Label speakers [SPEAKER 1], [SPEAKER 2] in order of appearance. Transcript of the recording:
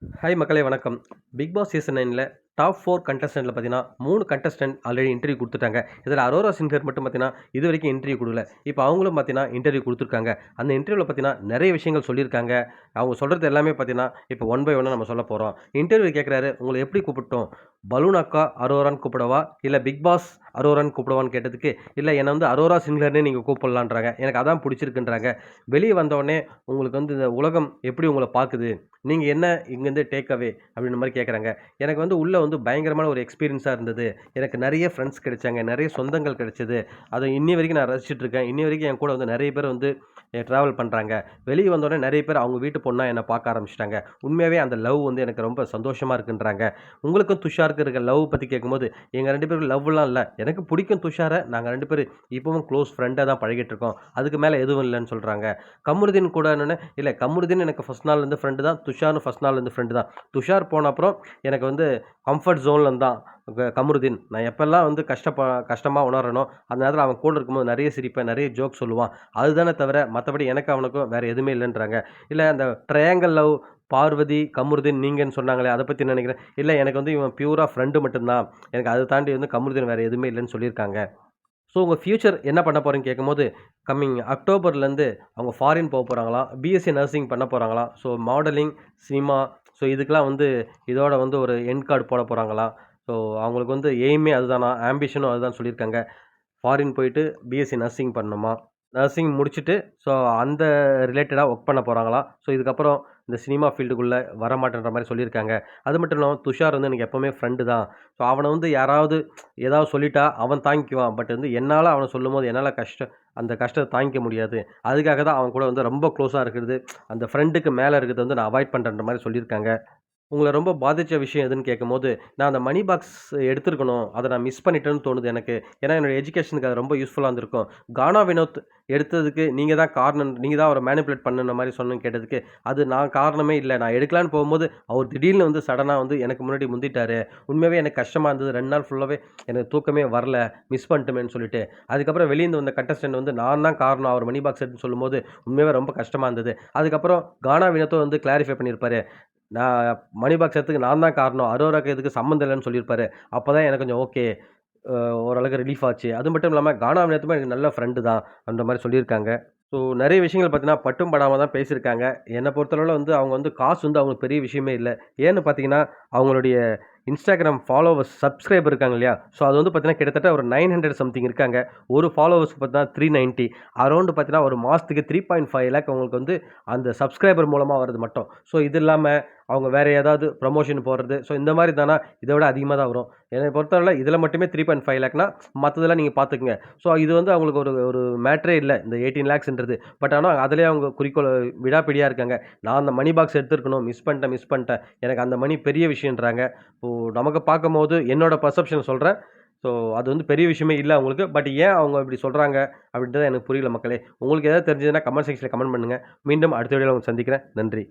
[SPEAKER 1] Hi மக்களே வணக்கம். Big Boss season 9ல top 4 கண்டஸ்டன்ட்ல பார்த்தீங்கன்னா, 3 கண்டஸ்டன்ட் ஆல்ரெடி இன்டர்வியூ குடுத்துட்டாங்க. இதில அரோரா சிங்கர் மட்டும் பார்த்தீங்கன்னா, இதுவரைக்கும் இன்டர்வியூ குடுக்கல. இப்ப அவங்களும் பார்த்தீங்கன்னா, இன்டர்வியூ குடுத்துருக்காங்க. அந்த இன்டர்வியூல பார்த்தீங்கன்னா, நெறைய விஷயங்கள் சொல்லியிருக்காங்க. அவங்க சொல்றது எல்லாமே பார்த்தீங்கன்னா, இப்ப ஒன் பை ஒன்னா நம்ம சொல்லப் போறோம். இன்டர்வியூ கேட்கிறாரு, "உங்கள எப்படி கூப்பிட்டோம்? பலூன் அக்கா அரோரான்னு கூப்பிடவா? இல்ல பிக் பாஸ் அரோரான்னு கூப்பிடவான்னு?" கேட்டதுக்கு, "இல்ல என்ன வந்து அரோரா சிங்லர்னே நீங்க கூப்பிடலான்றாங்க. எனக்கு அதான் புடிச்சிருக்குன்றாங்க. வெளிய வந்தோனே உங்களுக்கு வந்து இந்த உலகம் எப்படி உங்கள பாக்குது? நீங்க என்ன இங்கருந்து டேக் அவே?" அப்படின்ற மாரி கேட்கறாங்க. எனக்கு வந்து உள்ள வந்து பயங்கரமான ஒரு எக்ஸ்பீரியன்ஸா இருந்தது. எனக்கு நெறைய ஃப்ரெண்ட்ஸ் கிடைச்சாங்க. நெறைய சொந்தங்கள் கிடைச்சது. அத இன்னி வரைக்கும் நான் ரசிச்சுட்டு இருக்கேன். இன்னி வரைக்கும் என் கூட வந்து நெறைய பேர் வந்து டிராவல் பண்றாங்க. வெளிய வந்தோனே நெறைய பேர் அவங்க வீட்டு பொண்ணா என்ன பார்க்க ஆரம்பிச்சுட்டாங்க. உண்மையாவே அந்த லவ் வந்து எனக்கு ரொம்ப சந்தோஷமா இருக்குன்றாங்க. உங்களுக்கும் துஷாருக்கும் இருக்க லவ் பத்தி கேட்கும்போது, எங்க 2 பேருக்கும் லவ்லாம் இல்ல. எனக்கு பிடிக்கும் துஷார. நாங்க 2 பேரும் இப்பவும் க்ளோஸ் ஃப்ரெண்டா தான் பழகிட்டு இருக்கோம். அதுக்கு மேல எதுவும் இல்லன்னு சொல்றாங்க. கமருதீன் கூட என்னன்னா, இல்ல கமருதீன் எனக்கு ஃபர்ஸ்ட் நாள்லருந்து ஃப்ரெண்டு தான். துஷாரும் ஃபர்ஸ்ட் நாள்லருந்து ஃப்ரெண்டு தான். துஷார் போன அப்புறம் எனக்கு வந்து கம்ஃபர்ட் ஜோன்ல இருந்தான் கமருதீன். நான் எப்பல்லாம் வந்து கஷ்டமா உணர்றேனோ, அந்த நேரத்தில அவன் கூட இருக்கும்போது நெறைய சிரிப்பேன், நெறைய ஜோக் சொல்லுவான். அதுதானே தவிர மத்தபடி எனக்கு அவனுக்கும் வேற எதுவுமே இல்லன்றாங்க. இல்ல அந்த ட்ரையாங்கிள் லவ் பார்வதி, கமருதீன் நீங்கன்னு சொன்னாங்களே, அத பத்தி என்ன நெனைக்கிறேன்? இல்ல எனக்கு வந்து இவன் பியூரா ஃப்ரெண்டு மட்டும் தான். எனக்கு அத தாண்டி வந்து கமருதீன் வேற எதுவுமே இல்லன்னு சொல்லியிருக்காங்க. ஸோ உங்க ஃபியூச்சர் என்ன பண்ண போறீங்கன்னு கேட்கும்போது, கம்மிங் அக்டோபர்லேருந்து அவங்க ஃபாரின் போறாங்களாம். பிஎஸ்சி நர்சிங் பண்ண போறாங்களாம். ஸோ மாடலிங், சினிமா ஸோ இதுக்கெல்லாம் வந்து இதோட வந்து ஒரு எண்ட் கார்ட் போட போறாங்களாம். ஸோ அவங்களுக்கு வந்து எய்மே அதுதானா, ஆம்பிஷனும் அதுதான் சொல்லியிருக்காங்க. ஃபாரின் போயிட்டு பிஎஸ்சி நர்சிங் பண்ணணுமா. நர்சிங் முடிச்சுட்டு, ஸோ அந்த ரிலேட்டடா ஒர்க் பண்ண போறாங்களாம். ஸோ இதுக்கப்புறம் இந்த சினிமா ஃபீல்டுக்குள்ள வரமாட்டேன்ற மாரி சொல்லியிருக்காங்க. அது மட்டும் இல்லாம துஷார் வந்து எனக்கு எப்பவுமே ஃப்ரெண்டு தான். ஸோ அவன வந்து யாராவது ஏதாவது சொல்லிட்டா அவன் தாங்கிக்குவான். பட் வந்து என்னால அவன சொல்லும்போது என்னால அந்த கஷ்டத்த தாங்கிக்க முடியாது. அதுக்காக தான் அவன் கூட வந்து ரொம்ப க்ளோஸா இருக்கிறது. அந்த ஃப்ரெண்டுக்கு மேல இருக்கிறத வந்து நான் அவாய்ட் பண்றேன்ற மாரி சொல்லியிருக்காங்க. உங்கள ரொம்ப பாதிச்ச விஷயம் எதுன்னு கேட்கும்போது, நான் அந்த மணி பாக்ஸ் எடுத்திருக்கணும். அத நான் மிஸ் பண்ணிட்டேன்னு தோணுது எனக்கு. ஏன்னா, என்னோட எஜுகேஷனுக்கு அது ரொம்ப யூஸ்ஃபுல்லா இருந்திருக்கும். கானா வினோத் எடுத்ததுக்கு நீங்க தான் காரணம். நீங்க தான் அவர மேனிபுலேட் பண்ணுன மாரி சொன்னேன்னு கேட்டதுக்கு, அது நான் காரணமே இல்ல. நான் எடுக்கலான்னு போகும்போது, அவர் திடீர்னு வந்து சடனா வந்து எனக்கு முன்னாடி முந்திட்டாரு. உண்மையாவே எனக்கு கஷ்டமா இருந்தது. 2 நாள் ஃபுல்லாவே எனக்கு தூக்கமே வரல. மிஸ் பண்ணிட்டோமேன்னு சொல்லிட்டு. அதுக்கப்புறம் வெளியிருந்து வந்த கண்டஸ்டன்ட் வந்து நான் தான் காரணம். அவர் மணி பாக்ஸ் எடுன்னு சொல்லும்போது, உண்மையாவே ரொம்ப கஷ்டமா இருந்தது. அதுக்கப்புறம் கானா வினோத்தும் வந்து கிளாரிஃபை பண்ணியிருப்பாரு. நான் மணி பாக்ஸ் எடுத்ததுக்கு நான் தான் காரணம். அரோராக்கு இதுக்கு சம்மந்தம் இல்லன்னு சொல்லியிருப்பாரு. அப்பதான் எனக்கு கொஞ்சம் ஓகே. அ ஓரளவுக்கு ரிலீஃப் ஆச்சு. அது மட்டும் இல்லாம கானா வினோத்துமே எனக்கு நல்ல ஃப்ரெண்டு தான். அந்த மாரி சொல்லியிருக்காங்க. ஸோ நெறைய விஷயங்கள் பார்த்தீங்கன்னா, பட்டும் படாம தான் பேசியிருக்காங்க. என்ன பொறுத்தளவுல வந்து அவங்க வந்து காசு வந்து அவங்களுக்கு பெரிய விஷயமே இல்ல. ஏன்னு பார்த்தீங்கன்னா, அவங்களுடைய Instagram ஃபாலோவர்ஸ் சப்ஸ்கிரைபர் இருக்காங்க இல்லையா? ஸோ அது வந்து பார்த்தீங்கன்னா, கிட்டத்தட்ட ஒரு 900 சம்திங் இருக்காங்க. ஒரு ஃபாலோவர்ஸ்க்கு பார்த்தீங்கன்னா 390 அரவுண்ட் பார்த்தீங்கன்னா, ஒரு மாசத்துக்கு 3.5 லேக் அவங்களுக்கு வந்து அந்த சப்ஸ்கிரைபர் மூலமா வரது மட்டும். ஸோ இது இல்லாம அவங்க வேற ஏதாவது ப்ரமோஷன் போடுறது. ஸோ இந்த மாரி தானா இத விட அதிகமா தான் வரும். என்னைய பொறுத்தவரையில இதில மட்டுமே 3.5 லேக்னா மத்ததெல்லாம் நீங்க பார்த்துக்கங்க. ஸோ இது வந்து அவங்களுக்கு ஒரு ஒரு மேட்டரே இல்ல. இந்த 18 லேக்ஸ்ன்றது. பட் ஆனா அதிலேயே அவங்க குறிக்கோள் விடாப்பிடியா இருக்காங்க. நான் அந்த மணி பாக்ஸ் எடுத்திருக்கணும். மிஸ் பண்ணிட்டேன். எனக்கு அந்த மணி பெரிய விஷயம்ன்றாங்க. இப்போ நமக்கு பார்க்கும்போது என்னோட பெர்செப்ஷன் சொல்றேன். ஸோ அது வந்து பெரிய விஷயமே இல்ல அவங்களுக்கு. பட் ஏன் அவங்க இப்படி சொல்றாங்க அப்படின்றது எனக்கு புரியல மக்களே. உங்களுக்கு ஏதாவது தெரிஞ்சதுன்னா கமெண்ட் செக்ஷன்ல கமெண்ட் பண்ணுங்க. மீண்டும் அடுத்த வீடியோல உங்கள சந்திக்கிறேன். நன்றி.